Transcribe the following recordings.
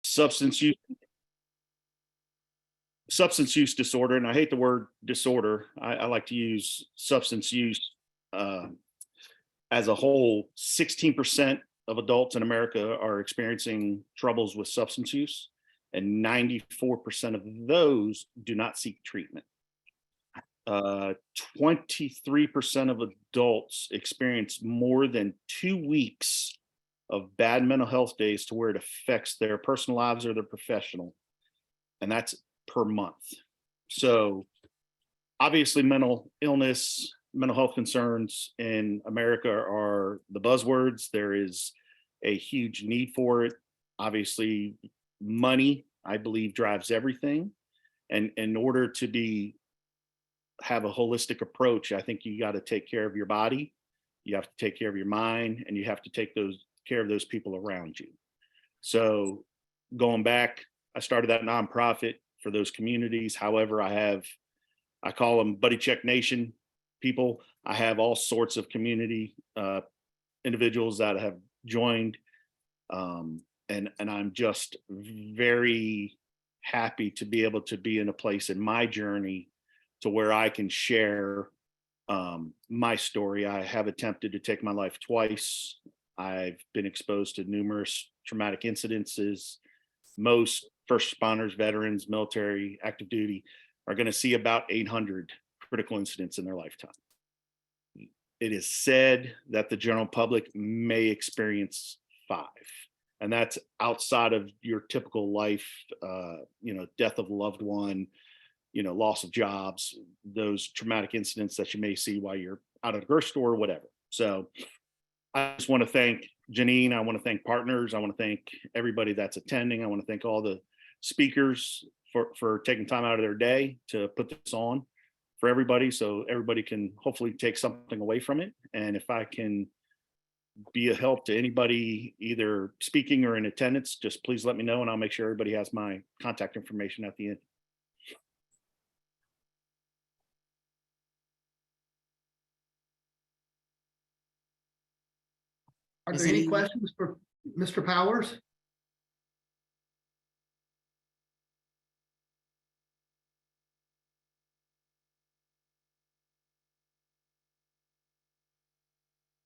substance use substance use disorder, and I hate the word disorder. I like to use substance use uh, as a whole. 16% of adults in America are experiencing troubles with substance use, and 94% of those do not seek treatment. 23% of adults experience more than 2 weeks of bad mental health days to where it affects their personal lives or their professional, and that's per month. So obviously mental illness, mental health concerns in America are the buzzwords. There is a huge need for it. Obviously, money, I believe, drives everything. And in order to have a holistic approach, I think you got to take care of your body, you have to take care of your mind, and you have to take care of those people around you. So going back, I started that nonprofit for those communities. However, I call them Buddy Check Nation people. I have all sorts of community individuals that have joined, and I'm just very happy to be able to be in a place in my journey to where I can share my story. I have attempted to take my life twice. I've been exposed to numerous traumatic incidences. Most first responders, veterans, military, active duty are going to see about 800 critical incidents in their lifetime. It is said that the general public may experience 5, and that's outside of your typical life, death of a loved one, loss of jobs, those traumatic incidents that you may see while you're out at a grocery store or whatever. So I just want to thank Janine. I want to thank partners. I want to thank everybody that's attending. I want to thank all the speakers for taking time out of their day to put this on for everybody, so everybody can hopefully take something away from it. And if I can be a help to anybody, either speaking or in attendance, just please let me know, and I'll make sure everybody has my contact information at the end. Are there any questions for Mr. Powers?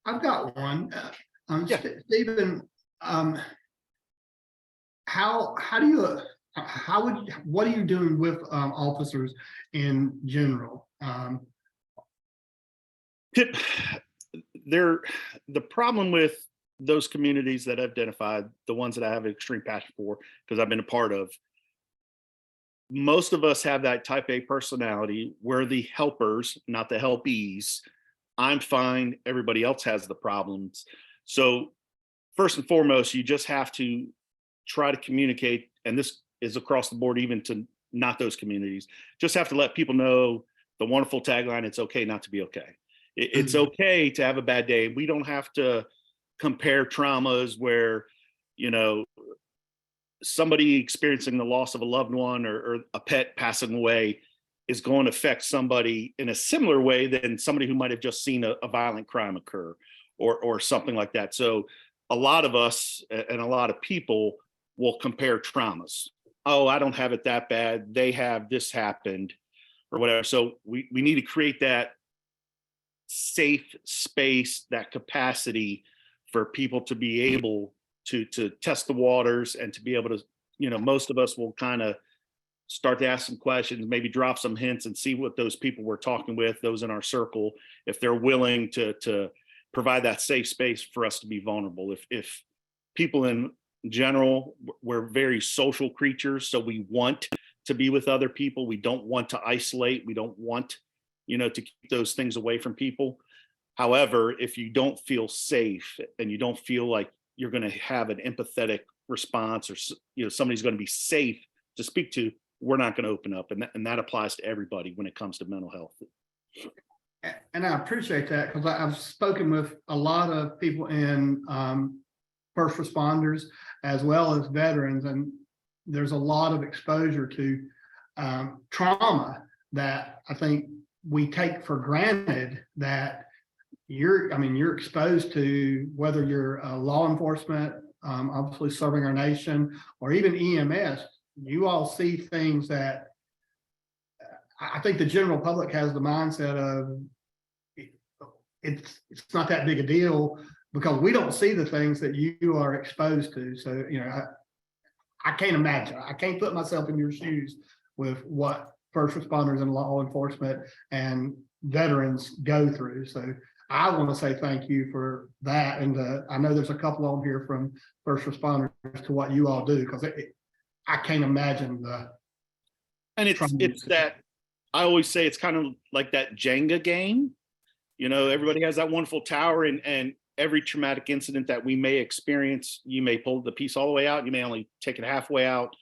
I've got one. Yeah. Stephen, what are you doing with officers in general? The problem with those communities that I've identified, the ones that I have an extreme passion for, because I've been a part of, most of us have that type A personality. We're the helpers, not the helpees. I'm fine, everybody else has the problems. So first and foremost, you just have to try to communicate, and this is across the board, even to not those communities, just have to let people know the wonderful tagline, it's okay not to be okay. It's okay to have a bad day. We don't have to compare traumas where, somebody experiencing the loss of a loved one or a pet passing away is going to affect somebody in a similar way than somebody who might have just seen a violent crime occur or something like that. So a lot of us and a lot of people will compare traumas. Oh, I don't have it that bad. They have this happened or whatever. So we need to create that safe space, that capacity for people to be able to test the waters and to be able to, most of us will kind of start to ask some questions, maybe drop some hints and see what those people we're talking with, those in our circle, if they're willing to provide that safe space for us to be vulnerable. If people in general, we're very social creatures, so we want to be with other people. We don't want to isolate. We don't want, to keep those things away from people. However, if you don't feel safe and you don't feel like you're going to have an empathetic response or, somebody's going to be safe to speak to, we're not going to open up. And that applies to everybody when it comes to mental health. And I appreciate that, because I've spoken with a lot of people in first responders as well as veterans, and there's a lot of exposure to trauma that I think we take for granted, that you're exposed to, whether you're law enforcement, obviously serving our nation, or even EMS, you all see things that I think the general public has the mindset of it's not that big a deal because we don't see the things that you are exposed to. So, I can't imagine. I can't put myself in your shoes with what first responders and law enforcement and veterans go through. So I want to say thank you for that. And I know there's a couple on here from first responders to what you all do, because I can't imagine the. And it's that I always say it's kind of like that Jenga game. Everybody has that wonderful tower, and every traumatic incident that we may experience, you may pull the piece all the way out, you may only take it halfway out.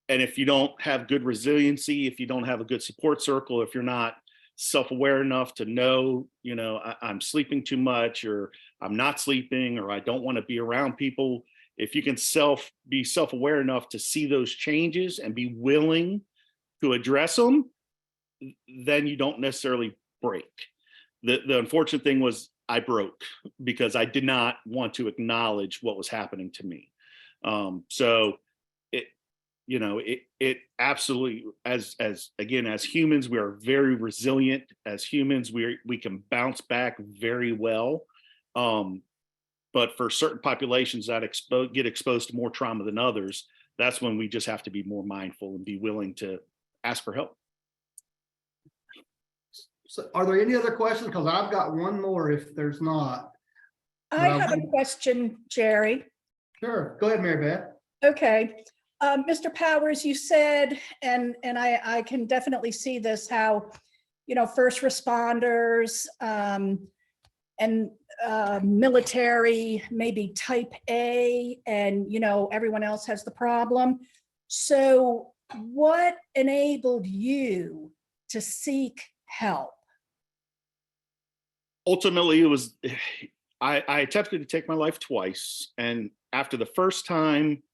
And if you don't have good resiliency, if you don't have a good support circle, if you're not self-aware enough to know, I'm sleeping too much, or I'm not sleeping, or I don't want to be around people. If you can be self-aware enough to see those changes and be willing to address them, then you don't necessarily break. The unfortunate thing was I broke because I did not want to acknowledge what was happening to me. So it absolutely, as humans, we are very resilient. As humans, we can bounce back very well. But for certain populations that get exposed to more trauma than others, that's when we just have to be more mindful and be willing to ask for help. So are there any other questions? Because I've got one more if there's not. I have a question, Jerry. Sure. Go ahead, Mary Beth. Okay. Mr. Powers, you said, and I can definitely see this, how, first responders and military, maybe type A, and, everyone else has the problem. So what enabled you to seek help? Ultimately, it was, I attempted to take my life twice. And after the first time,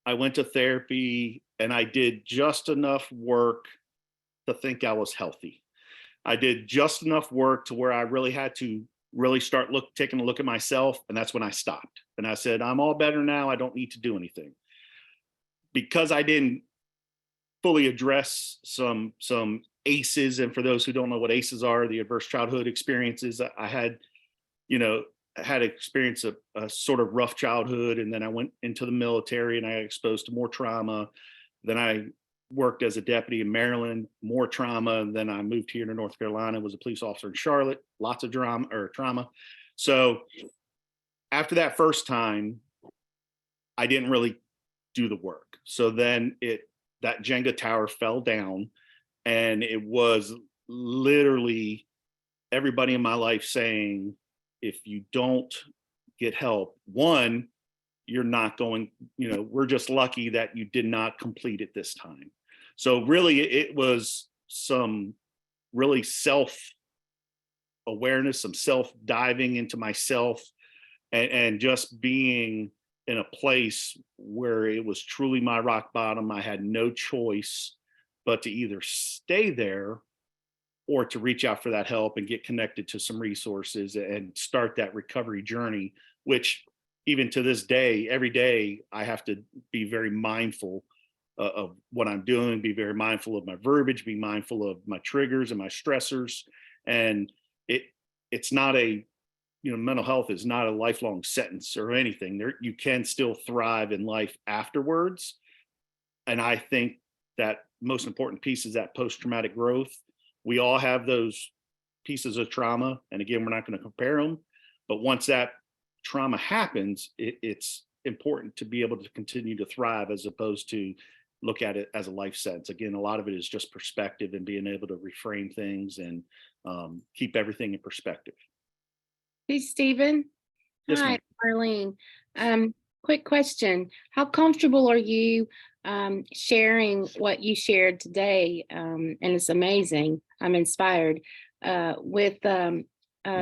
I went to therapy and I did just enough work to think I was healthy. I did just enough work to where I really had to really start taking a look at myself. And that's when I stopped. And I said, I'm all better now. I don't need to do anything. Because I didn't fully address some ACEs. And for those who don't know what ACEs are, the adverse childhood experiences, I had, had experienced a sort of rough childhood. And then I went into the military and I got exposed to more trauma. Then I worked as a deputy in Maryland, more trauma. And then I moved here to North Carolina, was a police officer in Charlotte, lots of trauma. So after that first time, I didn't really do the work. So then that Jenga tower fell down, and it was literally everybody in my life saying, if you don't get help, one, you're not going, we're just lucky that you did not complete it this time. So really it was some really self-awareness, some self-diving into myself, and just being in a place where it was truly my rock bottom. I had no choice but to either stay there or to reach out for that help and get connected to some resources and start that recovery journey, which even to this day, every day, I have to be very mindful of what I'm doing, be very mindful of my verbiage, be mindful of my triggers and my stressors. And it's not mental health is not a lifelong sentence or anything. You can still thrive in life afterwards. And I think that most important piece is that post-traumatic growth. We all have those pieces of trauma. And again, we're not going to compare them. But once that trauma happens, it's important to be able to continue to thrive as opposed to look at it as a life sentence. Again, a lot of it is just perspective and being able to reframe things and keep everything in perspective. Hey, Stephen. Yes, Hi, ma'am. Marlene. Quick question. How comfortable are you sharing what you shared today? And it's amazing. I'm inspired with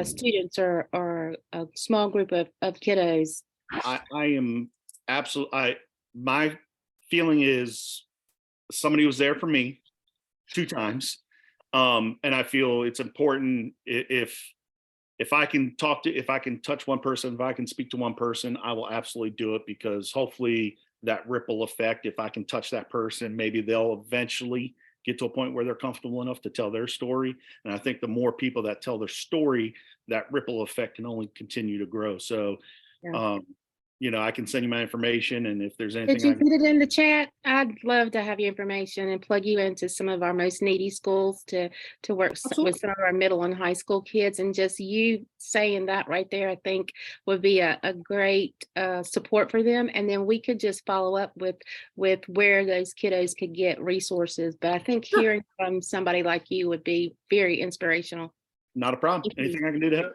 students or a small group of kiddos. I am absolutely, my feeling is somebody was there for me 2 times. And I feel it's important if if I can touch one person, if I can speak to one person, I will absolutely do it, because hopefully that ripple effect, if I can touch that person, maybe they'll eventually get to a point where they're comfortable enough to tell their story. And I think the more people that tell their story, that ripple effect can only continue to grow. So, Yeah. I can send you my information, and if there's Could anything you put it in the chat? I'd love to have your information and plug you into some of our most needy schools to work with some of our middle and high school kids. And just you saying that right there, I think would be a great support for them. And then we could just follow up with where those kiddos could get resources. But I think hearing from somebody like you would be very inspirational. not a problem. Thank you. Anything I can do to help?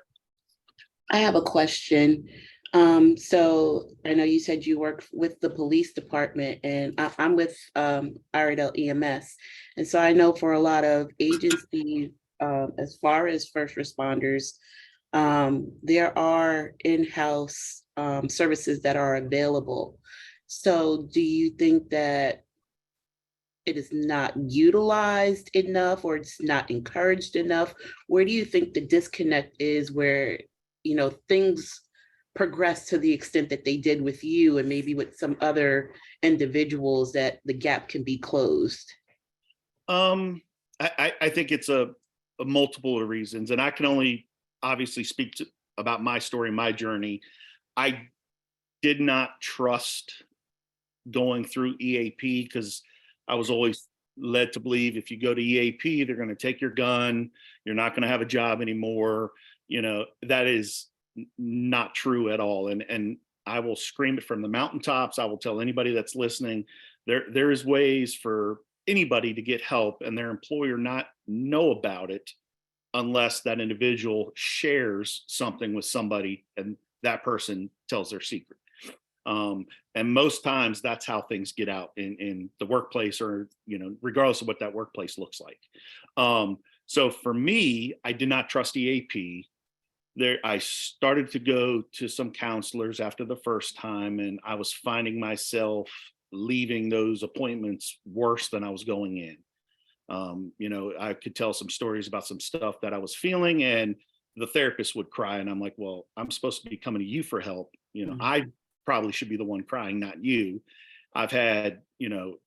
I have a question. So I know you said you work with the police department, and I'm with Iredell EMS. And so I know for a lot of agencies, as far as first responders, there are in-house services that are available. So do you think that it is not utilized enough, or it's not encouraged enough? Where do you think the disconnect is, where things progress to the extent that they did with you and maybe with some other individuals, that the gap can be closed? I think it's a multiple of reasons, and I can only obviously speak about my story, my journey. I did not trust going through EAP, because I was always led to believe if you go to EAP, they're going to take your gun, you're not going to have a job anymore. That is not true at all. And I will scream it from the mountaintops. I will tell anybody that's listening, there is ways for anybody to get help and their employer not know about it, unless that individual shares something with somebody and that person tells their secret. And most times that's how things get out in the workplace, or, regardless of what that workplace looks like. So for me, I did not trust EAP. I started to go to some counselors after the first time, and I was finding myself leaving those appointments worse than I was going in. I could tell some stories about some stuff that I was feeling, and the therapist would cry, and I'm like, well, I'm supposed to be coming to you for help. I probably should be the one crying, not you. I've had,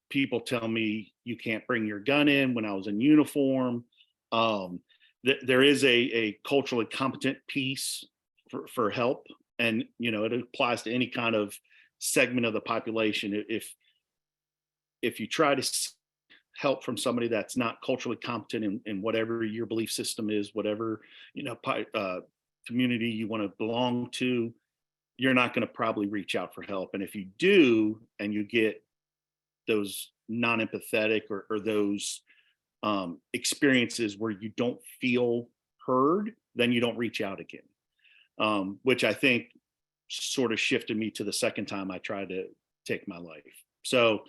people tell me you can't bring your gun in when I was in uniform. There is a culturally competent piece for help, and it applies to any kind of segment of the population. If you try to seek help from somebody that's not culturally competent in whatever your belief system is, whatever community you want to belong to, you're not going to probably reach out for help. And if you do, and you get those non-empathetic or those experiences where you don't feel heard, then you don't reach out again, which I think sort of shifted me to the second time I tried to take my life. So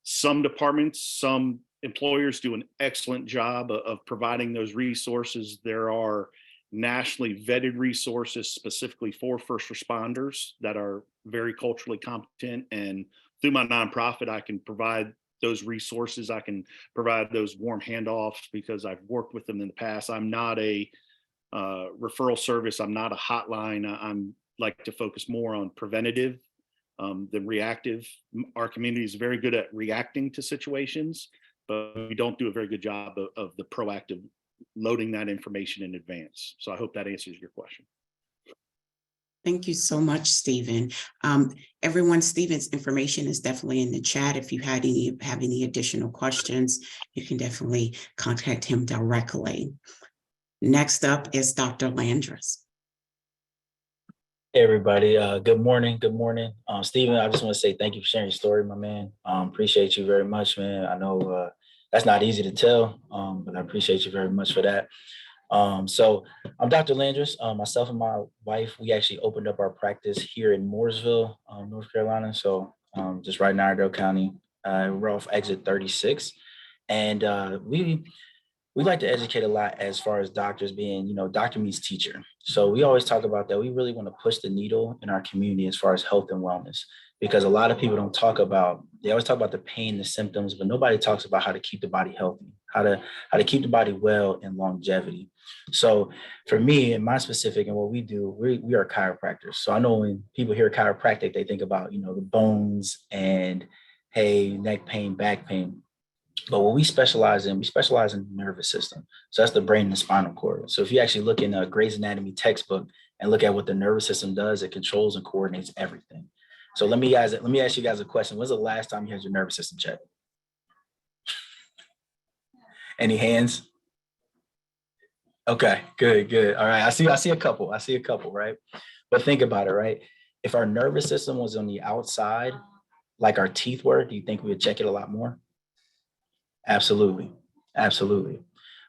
some departments, some employers do an excellent job of providing those resources. There are nationally vetted resources specifically for first responders that are very culturally competent. And through my nonprofit, I can provide those resources. I can provide those warm handoffs because I've worked with them in the past. I'm not a referral service. I'm not a hotline. I'm like to focus more on preventative than reactive. Our community is very good at reacting to situations, but we don't do a very good job of the proactive loading that information in advance. So I hope that answers your question. Thank you so much, Stephen. Everyone, Stephen's information is definitely in the chat. If you have any additional questions, you can definitely contact him directly. Next up is Dr. Landris. Hey everybody, good morning. Stephen, I just want to say thank you for sharing your story, my man. Appreciate you very much, man. I know that's not easy to tell, but I appreciate you very much for that. So I'm Dr. Landris. Myself and my wife, we actually opened up our practice here in Mooresville, North Carolina. So just right in Iredell County, we're off exit 36. And we like to educate a lot as far as doctors being, doctor meets teacher. So we always talk about that. We really want to push the needle in our community as far as health and wellness, because a lot of people don't talk about, they always talk about the pain, the symptoms, but nobody talks about how to keep the body healthy, how to keep the body well and longevity. So for me and my specific and what we do, we are chiropractors. So I know when people hear chiropractic, they think about, the bones and, hey, neck pain, back pain. But what we specialize in the nervous system. So that's the brain and the spinal cord. So if you actually look in a Gray's Anatomy textbook and look at what the nervous system does, it controls and coordinates everything. So let me ask you guys a question. When's the last time you had your nervous system checked? Any hands? Okay, good. All right. I see a couple, right? But think about it, right? If our nervous system was on the outside, like our teeth were, do you think we would check it a lot more? Absolutely.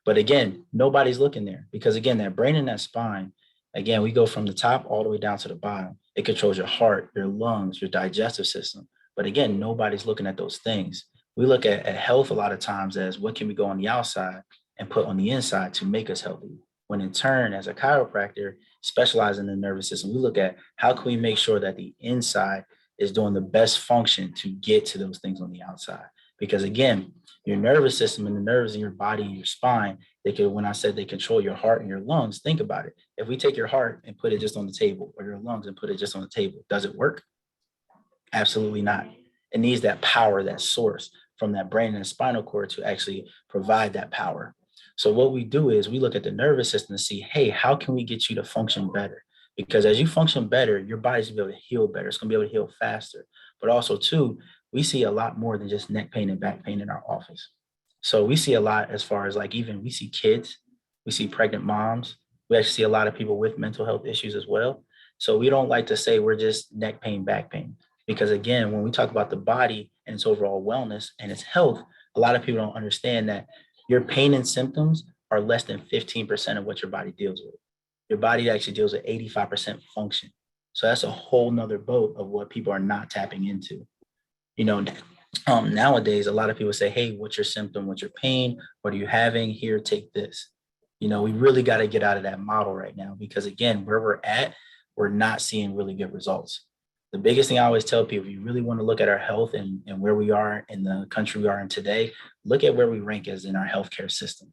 But again, nobody's looking there because again, that brain and that spine, again, we go from the top all the way down to the bottom. It controls your heart, your lungs, your digestive system. But again, nobody's looking at those things. We look at health a lot of times as what can we go on the outside and put on the inside to make us healthy. When in turn, as a chiropractor specializing in the nervous system, we look at how can we make sure that the inside is doing the best function to get to those things on the outside. Because again, your nervous system and the nerves in your body and your spine, when I said they control your heart and your lungs, think about it. If we take your heart and put it just on the table or your lungs and put it just on the table, does it work? Absolutely not. It needs that power, that source from that brain and spinal cord to actually provide that power. So what we do is we look at the nervous system to see, hey, how can we get you to function better? Because as you function better, your body's going to be able to heal better. It's going to be able to heal faster. But also, too, we see a lot more than just neck pain and back pain in our office. So we see a lot as far as we see kids, we see pregnant moms. We actually see a lot of people with mental health issues as well. So we don't like to say we're just neck pain, back pain. Because again, when we talk about the body and its overall wellness and its health, a lot of people don't understand that your pain and symptoms are less than 15% of what your body deals with. Your body actually deals with 85% function. So that's a whole nother boat of what people are not tapping into. Nowadays, a lot of people say, hey, what's your symptom? What's your pain? What are you having? Here, take this. We really got to get out of that model right now because again, where we're at, we're not seeing really good results. The biggest thing I always tell people, if you really want to look at our health and where we are in the country we are in today, look at where we rank as in our healthcare system.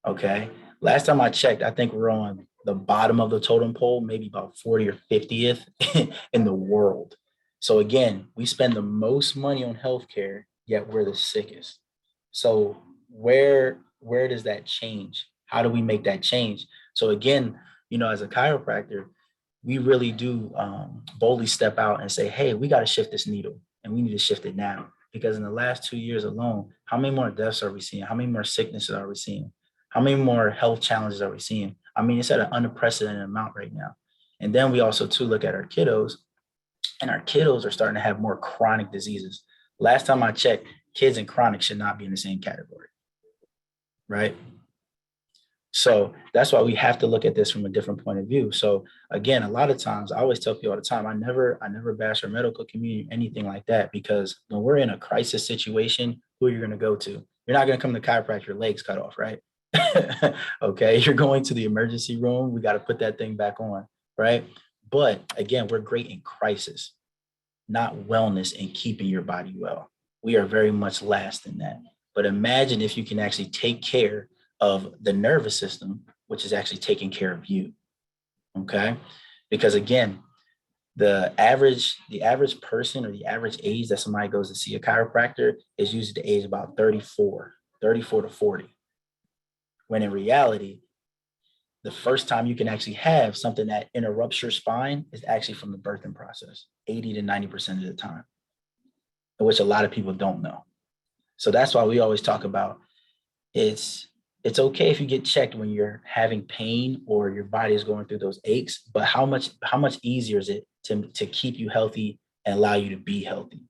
Okay. Last time I checked, I think we're on the bottom of the totem pole, maybe about 40 or 50th in the world. So again, we spend the most money on healthcare, yet we're the sickest. So where does that change? How do we make that change? So again, as a chiropractor, we really do boldly step out and say, hey, we got to shift this needle and we need to shift it now. Because in the last 2 years alone, how many more deaths are we seeing? How many more sicknesses are we seeing? How many more health challenges are we seeing? I mean, it's at an unprecedented amount right now. And then we also too look at our kiddos, and our kiddos are starting to have more chronic diseases. Last time I checked, kids and chronic should not be in the same category, right? So that's why we have to look at this from a different point of view. So again, a lot of times I always tell people all the time, I never bash our medical community, anything like that, because when we're in a crisis situation, who are you going to go to? You're not going to come to chiropractor, your legs cut off, right? Okay, you're going to the emergency room. We got to put that thing back on, right? But again, we're great in crisis, not wellness and keeping your body well. We are very much last in that. But imagine if you can actually take care of the nervous system, which is actually taking care of you. Okay. Because again, the average person or the average age that somebody goes to see a chiropractor is usually the age about 34 to 40. When in reality, the first time you can actually have something that interrupts your spine is actually from the birthing process, 80 to 90% of the time, which a lot of people don't know. So that's why we always talk about it's okay if you get checked when you're having pain or your body is going through those aches, but how much easier is it to keep you healthy and allow you to be healthy?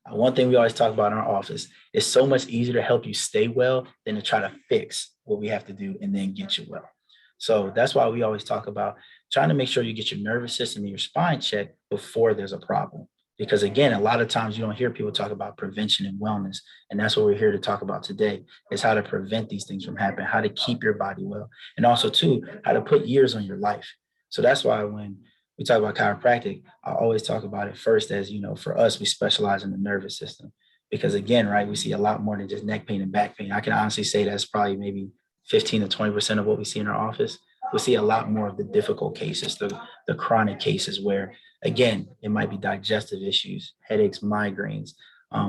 One thing we always talk about in our office is so much easier to help you stay well than to try to fix what we have to do and then get you well. So that's why we always talk about trying to make sure you get your nervous system and your spine checked before there's a problem. Because again, a lot of times you don't hear people talk about prevention and wellness. And that's what we're here to talk about today, is how to prevent these things from happening, how to keep your body well, and also too, how to put years on your life. So that's why when we talk about chiropractic, I always talk about it first as, for us, we specialize in the nervous system. Because again, right, we see a lot more than just neck pain and back pain. I can honestly say that's probably maybe 15 to 20% of what we see in our office. We see a lot more of the difficult cases, the chronic cases where, again, it might be digestive issues, headaches, migraines.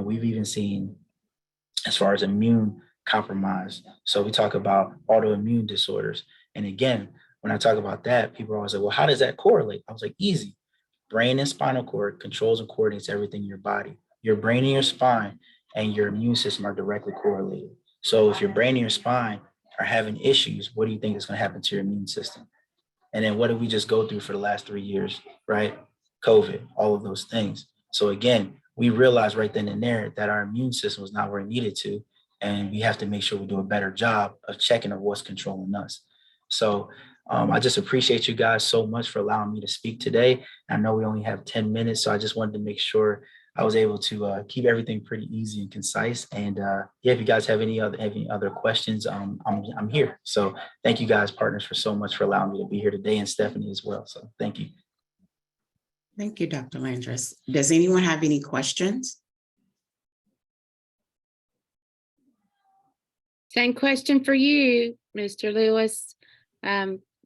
We've even seen as far as immune compromise. So we talk about autoimmune disorders. And again, when I talk about that, people are always like, well, how does that correlate? I was like, easy. Brain and spinal cord controls and coordinates everything in your body. Your brain and your spine and your immune system are directly correlated. So if your brain and your spine are having issues, what do you think is going to happen to your immune system? And then what did we just go through for the last 3 years, right? COVID, all of those things. So again, we realized right then and there that our immune system was not where it needed to. And we have to make sure we do a better job of checking of what's controlling us. So I just appreciate you guys so much for allowing me to speak today. I know we only have 10 minutes, so I just wanted to make sure I was able to keep everything pretty easy and concise. And yeah, if you guys have any other questions, I'm here. So thank you guys, partners, for so much for allowing me to be here today, and Stephanie as well. So thank you. Thank you, Dr. Landris. Does anyone have any questions? Same question for you, Mr. Lewis.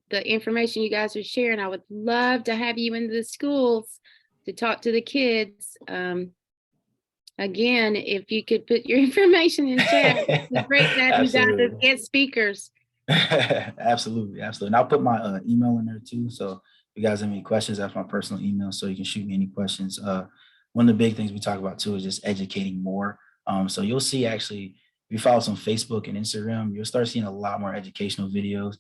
The information you guys are sharing, I would love to have you in the schools to talk to the kids. Again, if you could put your information in chat, it's great to have you guys as guest speakers. Absolutely, absolutely. And I'll put my email in there too. So if you guys have any questions, that's my personal email. So you can shoot me any questions. One of the big things we talk about too is just educating more. So you'll see, actually, if you follow us on Facebook and Instagram, you'll start seeing a lot more educational videos.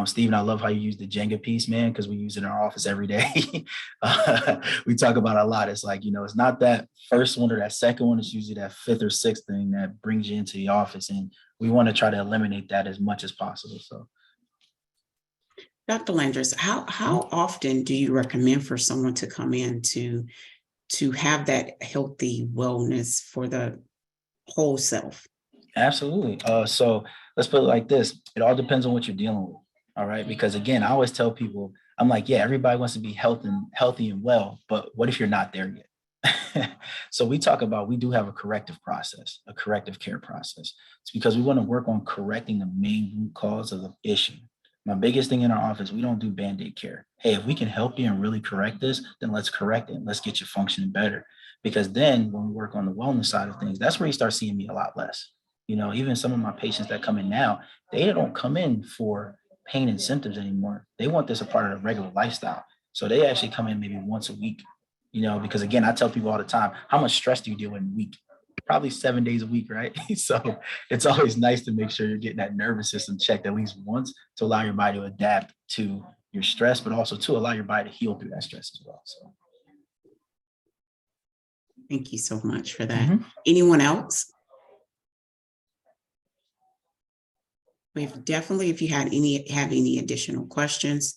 Stephen, I love how you use the Jenga piece, man, because we use it in our office every day. We talk about it a lot. It's like, it's not that first one or that second one. It's usually that fifth or sixth thing that brings you into the office. And we want to try to eliminate that as much as possible. So, Dr. Landris, how often do you recommend for someone to come in to have that healthy wellness for the whole self? Absolutely. So let's put it like this. It all depends on what you're dealing with. All right. Because again, I always tell people, I'm like, yeah, everybody wants to be healthy and well, but what if you're not there yet? So we do have a corrective process, a corrective care process. It's because we want to work on correcting the main root cause of the issue. My biggest thing in our office, we don't do Band-Aid care. Hey, if we can help you and really correct this, then let's correct it. Let's get you functioning better. Because then when we work on the wellness side of things, that's where you start seeing me a lot less. Even some of my patients that come in now, they don't come in for pain and symptoms anymore. They want this a part of their regular lifestyle. So they actually come in maybe once a week, because again, I tell people all the time, how much stress do you deal with in a week? Probably 7 days a week, right? So it's always nice to make sure you're getting that nervous system checked at least once to allow your body to adapt to your stress, but also to allow your body to heal through that stress as well. So thank you so much for that. Anyone else? We've definitely, if you have any additional questions,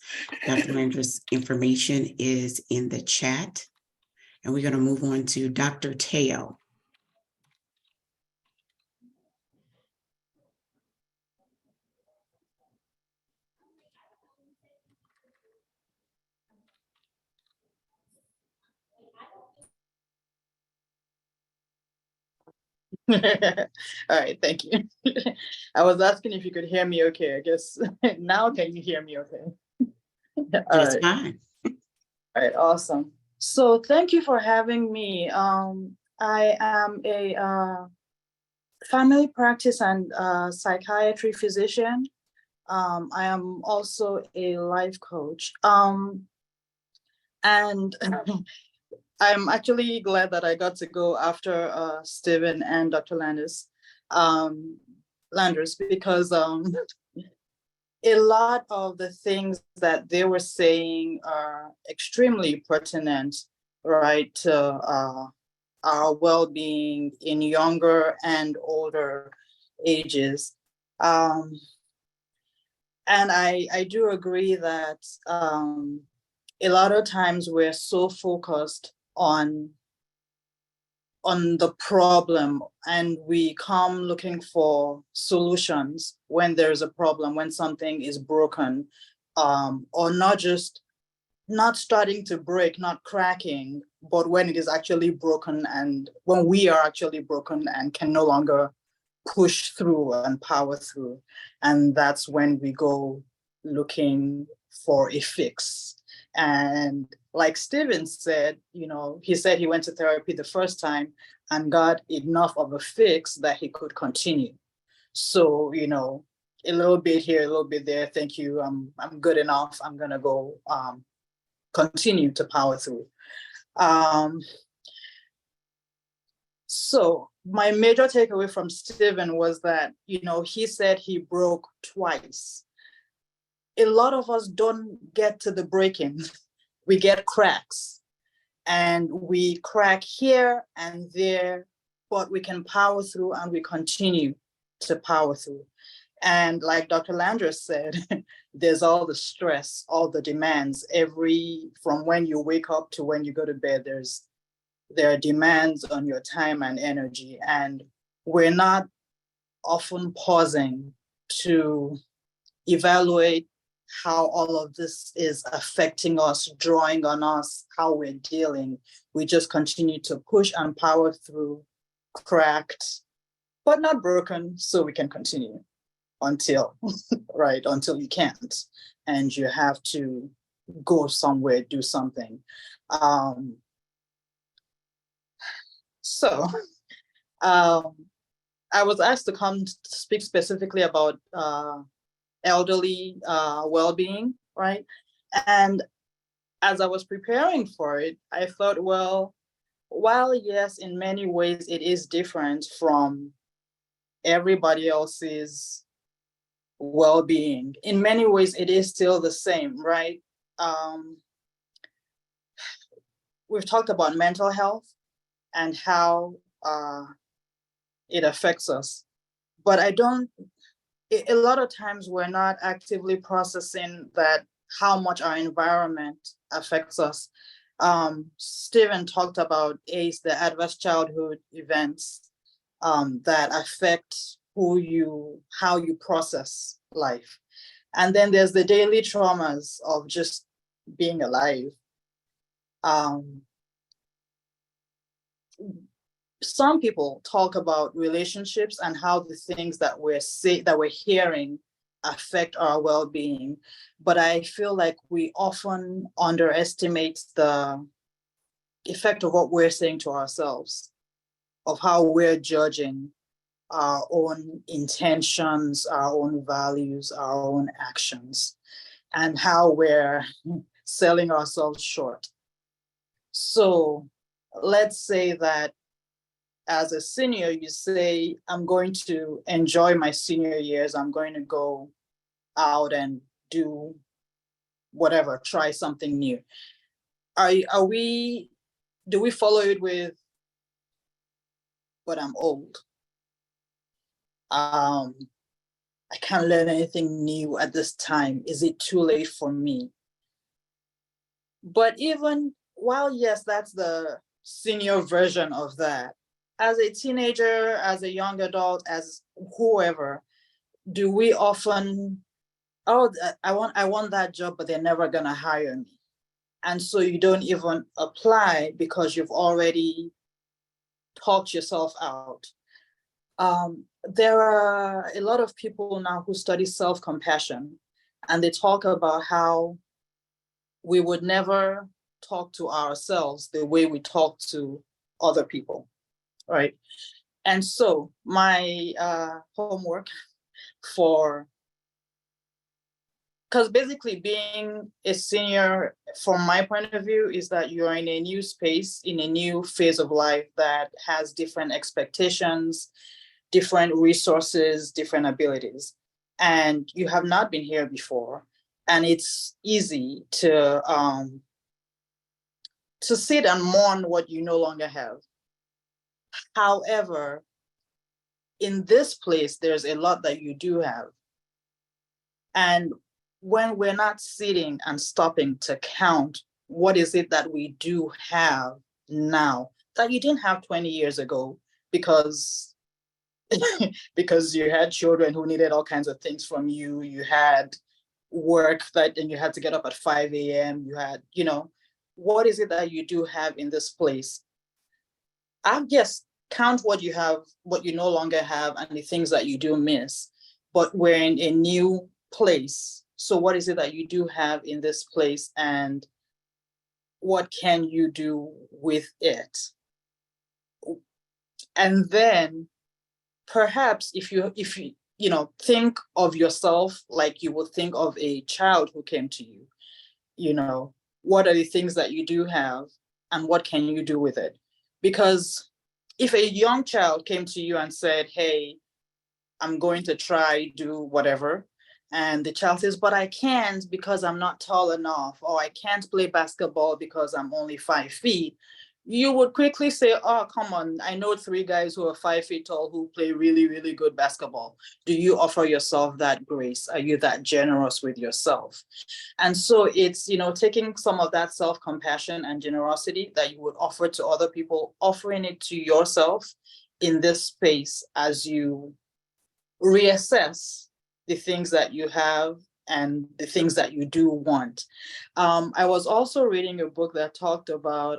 Dr. Landris' information is in the chat. And we're going to move on to Dr. Teo. All right, thank you. I was asking if you could hear me okay. I guess now can you hear me okay? That's fine. All right, awesome. So thank you for having me. I am a family practice and psychiatry physician. I am also a life coach. And I'm actually glad that I got to go after Stephen and Dr. Landris because a lot of the things that they were saying are extremely pertinent, right, to our well-being in younger and older ages. And I do agree that a lot of times we're so focused on the problem and we come looking for solutions when there's a problem, when something is broken, or not starting to break, not cracking, but when it is actually broken and when we are actually broken and can no longer push through and power through. And that's when we go looking for a fix. And like Steven said, he said he went to therapy the first time and got enough of a fix that he could continue. So, a little bit here, a little bit there. Thank you. I'm good enough. I'm gonna go continue to power through. So my major takeaway from Steven was that, he said he broke twice. A lot of us don't get to the breaking. We get cracks, and we crack here and there, but we can power through and we continue to power through. And like Dr. Landris said, there's all the stress, all the demands, from when you wake up to when you go to bed, there are demands on your time and energy. And we're not often pausing to evaluate how all of this is affecting us, drawing on us, how we're dealing. We just continue to push and power through, cracked, but not broken, so we can continue until you can't. And you have to go somewhere, do something. So I was asked to come to speak specifically about elderly well-being, right? And as I was preparing for it, I thought, well, while yes, in many ways it is different from everybody else's well-being, in many ways it is still the same, right? We've talked about mental health and how it affects us, but a lot of times we're not actively processing that, how much our environment affects us. Steven talked about ACE, the adverse childhood events that affect how you process life. And then there's the daily traumas of just being alive. Some people talk about relationships and how the things that we're hearing affect our well-being, but I feel like we often underestimate the effect of what we're saying to ourselves, of how we're judging our own intentions, our own values, our own actions, and how we're selling ourselves short. So let's say that as a senior, you say, I'm going to enjoy my senior years. I'm going to go out and do whatever, try something new. Do we follow it with, but I'm old? I can't learn anything new at this time. Is it too late for me? But even while, yes, that's the senior version of that, as a teenager, as a young adult, as whoever, do we often, I want that job, but they're never gonna hire me. And so you don't even apply because you've already talked yourself out. There are a lot of people now who study self-compassion, and they talk about how we would never talk to ourselves the way we talk to other people, right? And so my homework because basically being a senior, from my point of view, is that you're in a new space, in a new phase of life that has different expectations, different resources, different abilities. And you have not been here before. And it's easy to sit and mourn what you no longer have. However, in this place, there's a lot that you do have. And when we're not sitting and stopping to count, what is it that we do have now that you didn't have 20 years ago because you had children who needed all kinds of things from you, you had work and you had to get up at 5 a.m., you had, what is it that you do have in this place? I guess count what you have, what you no longer have, and the things that you do miss. But we're in a new place. So what is it that you do have in this place, and what can you do with it? And then perhaps if you think of yourself like you would think of a child who came to you, what are the things that you do have, and what can you do with it? Because if a young child came to you and said, hey, I'm going to try do whatever, and the child says, but I can't because I'm not tall enough, or I can't play basketball because I'm only 5 feet, you would quickly say, oh, come on, I know 3 guys who are 5 feet tall who play really, really good basketball. Do you offer yourself that grace? Are you that generous with yourself? And so it's, taking some of that self-compassion and generosity that you would offer to other people, offering it to yourself in this space as you reassess the things that you have and the things that you do want. I was also reading a book that talked about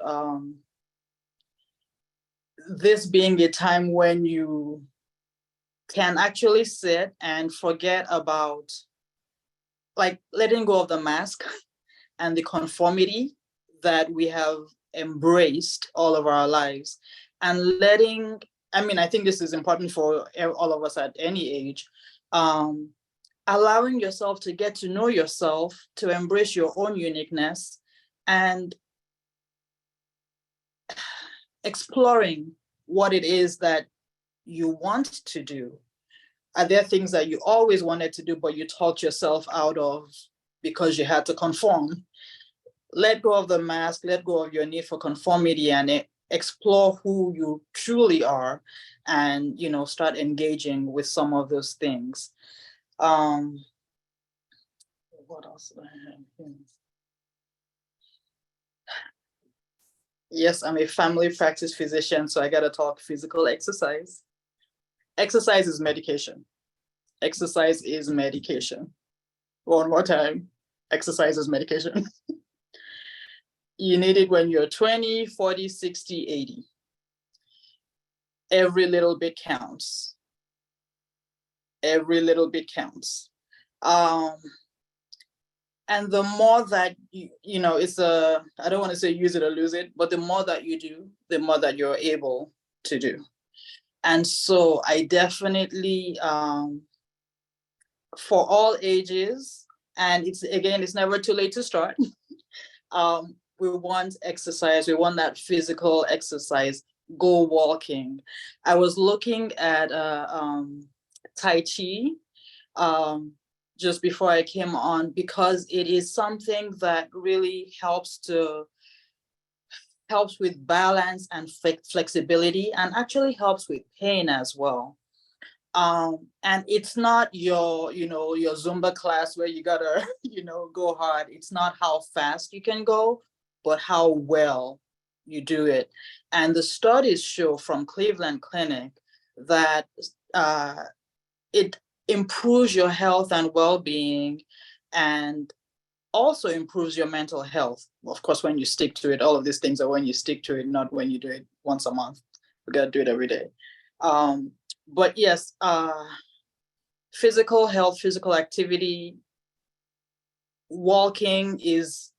this being a time when you can actually sit and forget about, like, letting go of the mask and the conformity that we have embraced all of our lives, and I think this is important for all of us at any age, allowing yourself to get to know yourself, to embrace your own uniqueness, and exploring what it is that you want to do. Are there things that you always wanted to do, but you talked yourself out of because you had to conform? Let go of the mask, let go of your need for conformity, and explore who you truly are, and start engaging with some of those things. What else do I have here? Yes, I'm a family practice physician, so I got to talk physical exercise. Exercise is medication. Exercise is medication. One more time, exercise is medication. You need it when you're 20, 40, 60, 80. Every little bit counts. Every little bit counts. And the more that it's I don't want to say use it or lose it, but the more that you do, the more that you're able to do. And so I definitely, for all ages, and it's never too late to start. We want exercise. We want that physical exercise. Go walking. I was looking at Tai Chi just before I came on, because it is something that really helps with balance and flexibility, and actually helps with pain as well. And it's not your Zumba class where you gotta, go hard. It's not how fast you can go, but how well you do it. And the studies show from Cleveland Clinic that it improves your health and well-being, and also improves your mental health. Of course, when you stick to it, all of these things are when you stick to it, not when you do it once a month. We gotta do it every day. But yes, physical health, physical activity, walking is,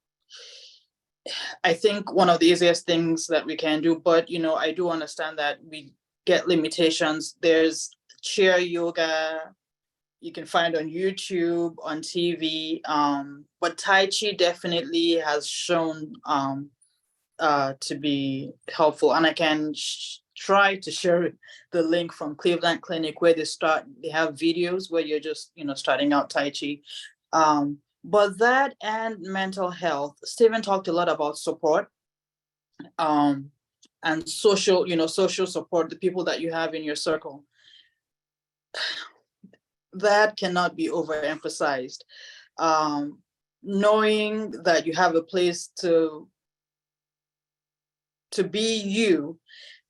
I think, one of the easiest things that we can do. But, I do understand that we get limitations. There's chair yoga you can find on YouTube, on TV. But Tai Chi definitely has shown to be helpful. And I can try to share the link from Cleveland Clinic where they have videos where you're just, starting out Tai Chi. But that and mental health, Stephen talked a lot about support, and social support, the people that you have in your circle. That cannot be overemphasized. Knowing that you have a place to be you,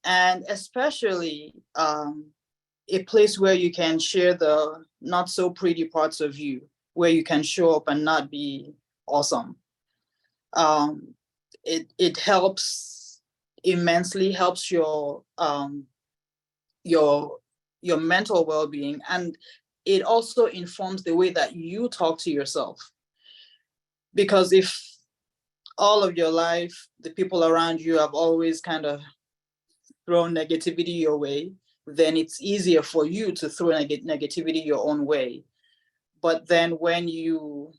and especially a place where you can share the not so pretty parts of you, where you can show up and not be awesome. it helps immensely, helps your mental well-being, and it also informs the way that you talk to yourself. Because if all of your life the people around you have always kind of thrown negativity your way, then it's easier for you to throw negativity your own way. But then when you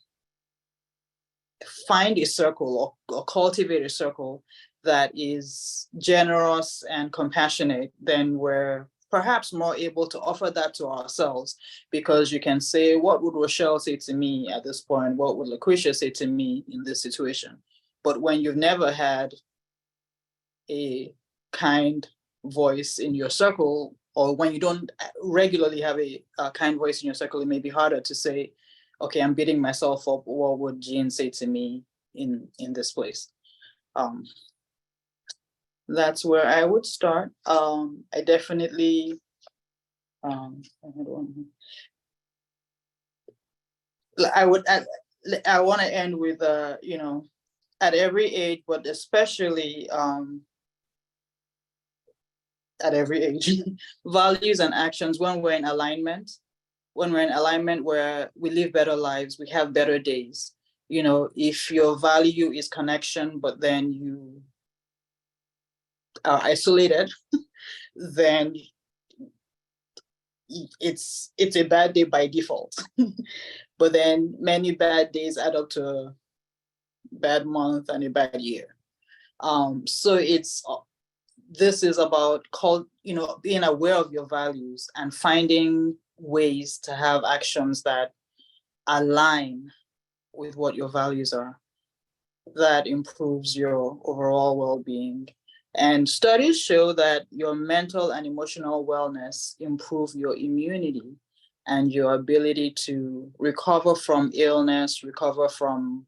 find a circle or cultivate a circle that is generous and compassionate, then we're perhaps more able to offer that to ourselves, because you can say, what would Rochelle say to me at this point? What would Lucretia say to me in this situation? But when you've never had a kind voice in your circle, or when you don't regularly have a kind voice in your circle, it may be harder to say, okay, I'm beating myself up. What would Jean say to me in this place? That's where I would start. I definitely, I want to end with, at every age, but especially at every age, values and actions, when we're in alignment, where we live better lives, we have better days. If your value is connection, but then you are isolated, then it's a bad day by default. But then many bad days add up to a bad month and a bad year. So this is about being aware of your values and finding ways to have actions that align with what your values are. That improves your overall well-being. And studies show that your mental and emotional wellness improve your immunity and your ability to recover from illness, recover from,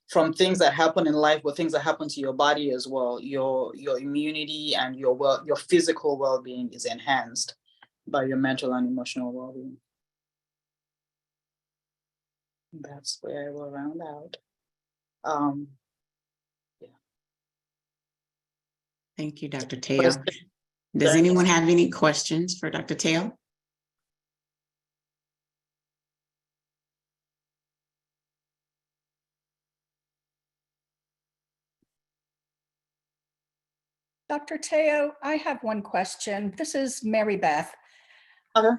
from things that happen in life, but things that happen to your body as well. Your immunity and your physical well-being is enhanced by your mental and emotional well-being. That's where I will round out. Thank you, Dr. Teo. Does anyone have any questions for Dr. Teo? Dr. Teo, I have one question. This is Mary Beth. Okay.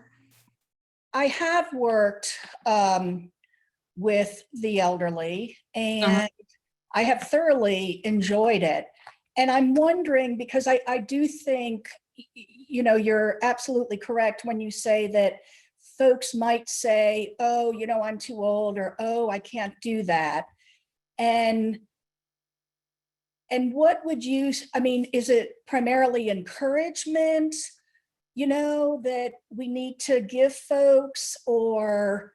I have worked with the elderly, and I have thoroughly enjoyed it. And I'm wondering, because I do think, you're absolutely correct when you say that folks might say, oh, I'm too old, or, oh, I can't do that. And what would you, is it primarily encouragement, that we need to give folks, or,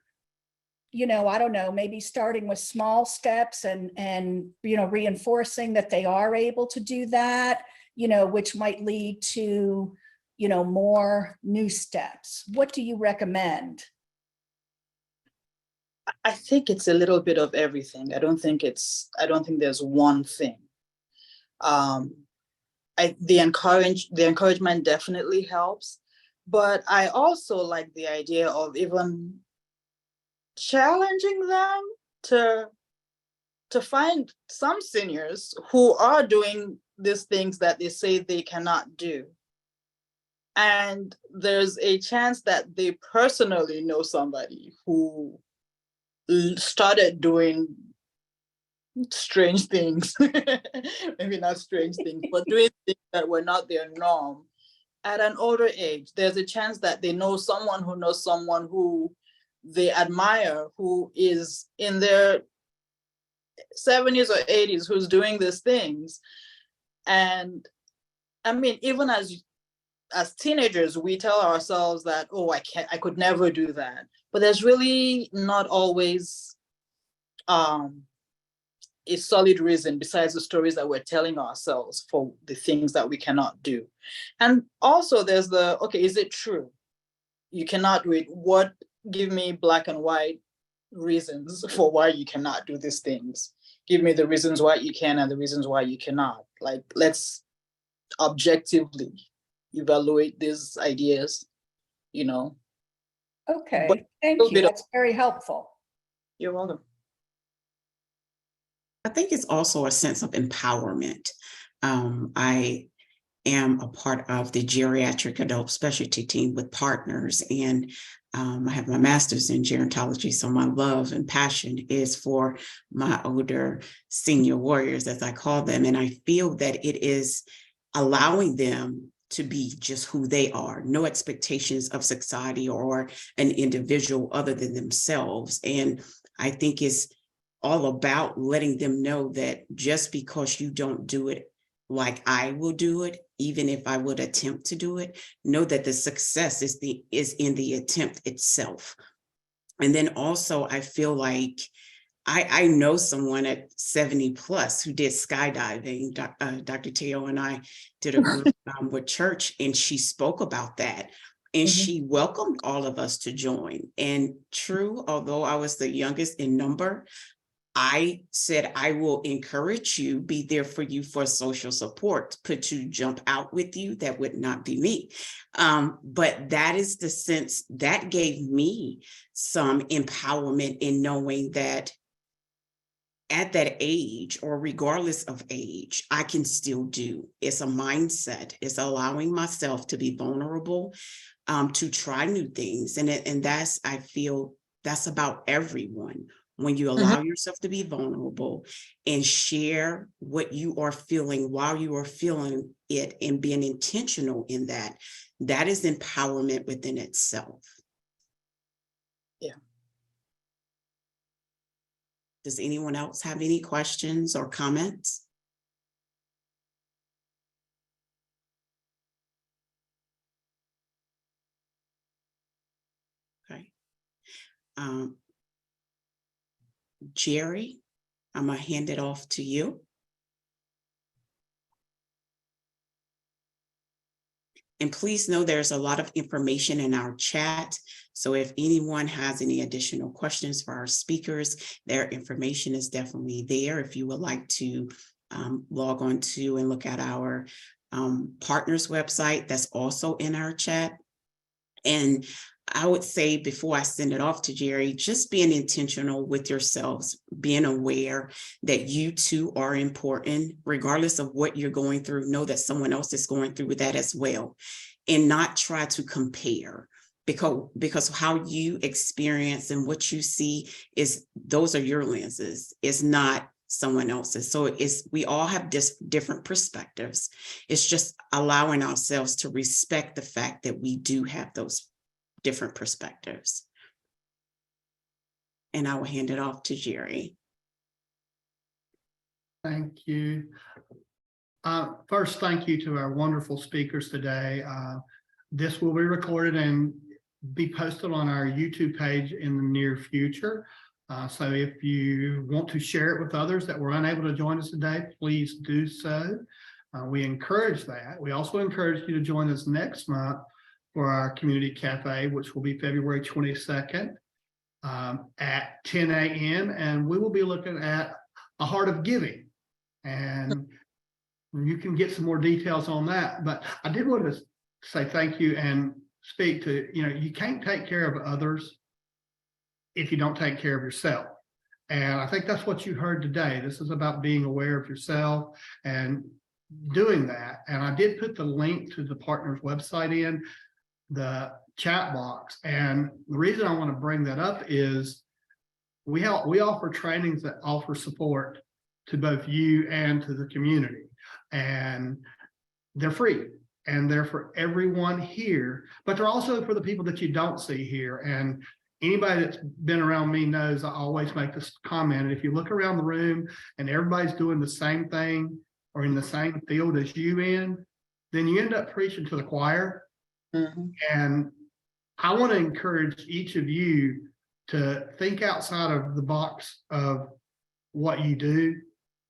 I don't know, maybe starting with small steps and reinforcing that they are able to do that, which might lead to, more new steps. What do you recommend? I think it's a little bit of everything. I don't think there's one thing. The encouragement definitely helps, but I also like the idea of even challenging them to find some seniors who are doing these things that they say they cannot do. And there's a chance that they personally know somebody who started doing strange things, maybe not strange things, but doing things that were not their norm at an older age. There's a chance that they know someone who they admire, who is in their 70s or 80s, who's doing these things. And even as teenagers, we tell ourselves that, oh, I could never do that. But there's really not always a solid reason besides the stories that we're telling ourselves for the things that we cannot do. And also there's okay, is it true? You cannot do it. Give me black and white reasons for why you cannot do these things. give me the reasons why you can and the reasons why you cannot. Like, let's objectively evaluate these ideas, you know. Okay, thank little you. bit of- That's very helpful. You're welcome. I think it's also a sense of empowerment. I am a part of the geriatric adult specialty team with partners, and I have my master's in gerontology. So my love and passion is for my older senior warriors, as I call them. And I feel that it is allowing them to be just who they are, no expectations of society or an individual other than themselves. And I think it's all about letting them know that just because you don't do it like I will do it, even if I would attempt to do it, know that the success is in the attempt itself. And then also I feel like I know someone at 70 plus who did skydiving. Dr. Teo and I did a group with church, and she spoke about that. And she welcomed all of us to join. And true, although I was the youngest in number, I said, I will encourage you, be there for you for social support. Could you jump out with you? That would not be me. But that is the sense that gave me some empowerment in knowing that at that age, or regardless of age, I can still do. It's a mindset. It's allowing myself to be vulnerable, to try new things. And that's, I feel that's about everyone. When you allow yourself to be vulnerable and share what you are feeling while you are feeling it and being intentional in that, that is empowerment within itself. Yeah. Does anyone else have any questions or comments? Okay. Jerry, I'm gonna hand it off to you. And please know there's a lot of information in our chat. So if anyone has any additional questions for our speakers, their information is definitely there. If you would like to log on to and look at our partners website, that's also in our chat. And I would say before I send it off to Jerry, just being intentional with yourselves, being aware that you too are important, regardless of what you're going through. Know that someone else is going through that as well, and not try to compare, because how you experience and what you see is those are your lenses. It's not someone else's. So we all have different perspectives. It's just allowing ourselves to respect the fact that we do have those different perspectives. And I will hand it off to Jerry. Thank you. First, thank you to our wonderful speakers today. This will be recorded and be posted on our YouTube page in the near future. So if you want to share it with others that were unable to join us today, please do so. We encourage that. We also encourage you to join us next month for our community cafe, which will be February 22nd at 10 a.m. And we will be looking at a heart of giving. And you can get some more details on that. But I did want to say thank you and speak to, you can't take care of others if you don't take care of yourself. And I think that's what you heard today. This is about being aware of yourself and doing that. And I did put the link to the partners website in the chat box. And the reason I want to bring that up is we offer trainings that offer support to both you and to the community. And they're free and they're for everyone here, but they're also for the people that you don't see here. And anybody that's been around me knows I always make this comment. And if you look around the room and everybody's doing the same thing or in the same field as you in, then you end up preaching to the choir. And I want to encourage each of you to think outside of the box of what you do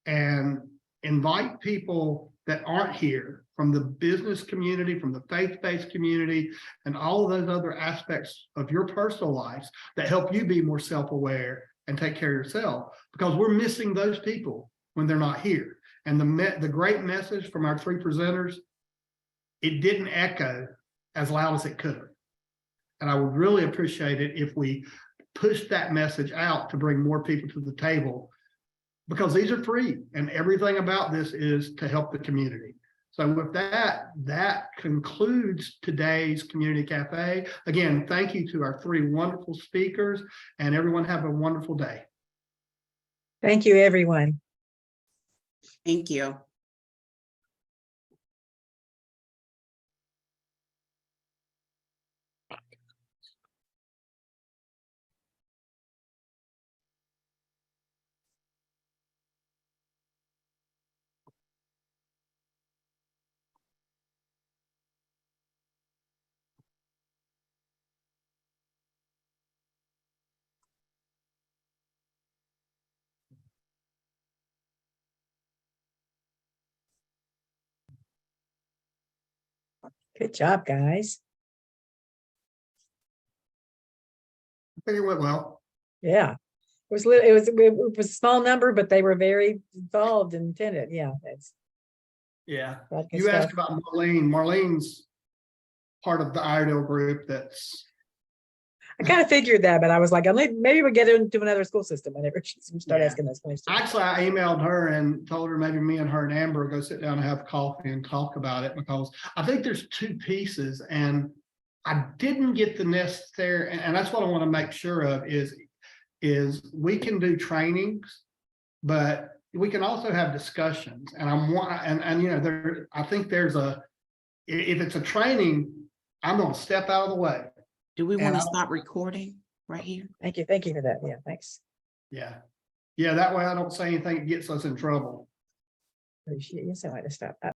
and invite people that aren't here from the business community, from the faith-based community, and all of those other aspects of your personal lives that help you be more self-aware and take care of yourself, because we're missing those people when they're not here. And the great message from our three presenters, it didn't echo as loud as it could have. And I would really appreciate it if we push that message out to bring more people to the table, because these are free and everything about this is to help the community. So with that, that concludes today's Community Cafe. Again, thank you to our three wonderful speakers, and everyone have a wonderful day. Thank you, everyone. Thank you. Good job, guys. I think it went well. Yeah. It was a small number, but they were very involved and intended. Yeah, that's Yeah. good You asked stuff. about Marlene. Marlene's part of the Iredale group that's, I kind of figured that, but I was like, maybe we'll get into another school system whenever she start Yeah. asking those questions. actually, I emailed her and told her maybe me and her and Amber go sit down and have coffee and talk about it, because I think there's two pieces and I didn't get the necessary, and that's what I want to make sure of is we can do trainings, but we can also have discussions. And you know, I think there's if it's a training, I'm going to step out of the way. Do we And want I to don't- stop recording right here? Thank you. Thank you for that. Yeah, thanks. Yeah. Yeah, that way I don't say anything that gets us in trouble. Appreciate you. So I just stop.